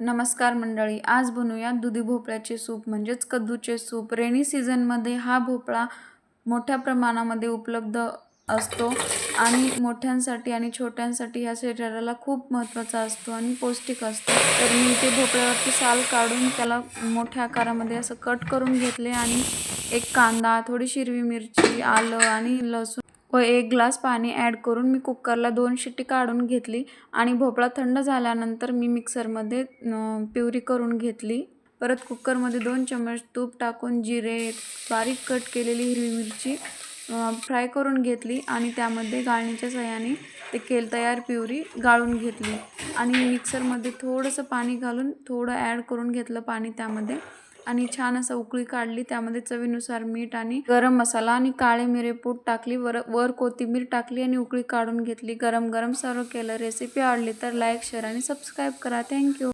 नमस्कार मंडळी, आज बनवूया दुधी भोपळ्याचे सूप म्हणजेच कद्दूचे सूप। रेनी सीझनमध्ये हा भोपळा मोठ्या प्रमाणामध्ये उपलब्ध असतो आणि मोठ्यांसाठी आणि छोट्यांसाठी ह्या शरीराला खूप महत्त्वाचा असतो आणि पौष्टिक असतो। तर मी ते भोपळ्यावरची साल काढून त्याला मोठ्या आकारामध्ये असं कट करून घेतले आणि एक कांदा, थोडीशी हिरवी मिरची, आलं आणि लसूण व 1 ग्लास पाणी ॲड करून मी कुकरला 2 शिट्टी काढून घेतली आणि भोपळा थंड झाल्यानंतर मी मिक्सरमध्ये प्युरी करून घेतली। परत कुकरमध्ये 2 चमच तूप टाकून जिरे, बारीक कट केलेली हिरवी मिरची फ्राय करून घेतली आणि त्यामध्ये गाळणीच्या सहाय्याने ते तयार प्युरी गाळून घेतली आणि मिक्सरमध्ये थोडंसं पाणी घालून थोडं ॲड करून घेतलं पाणी त्यामध्ये आणि छान असं उकळी काढली। त्यामध्ये चवीनुसार मीठ आणि गरम मसाला आणि काळे मिरे पूड टाकली, वर कोथिंबीर टाकली आणि उकळी काढून घेतली। गरम गरम सर्व केलं। रेसिपी आवडली तर लाईक, शेअर आणि सबस्क्राईब करा। थँक्यू।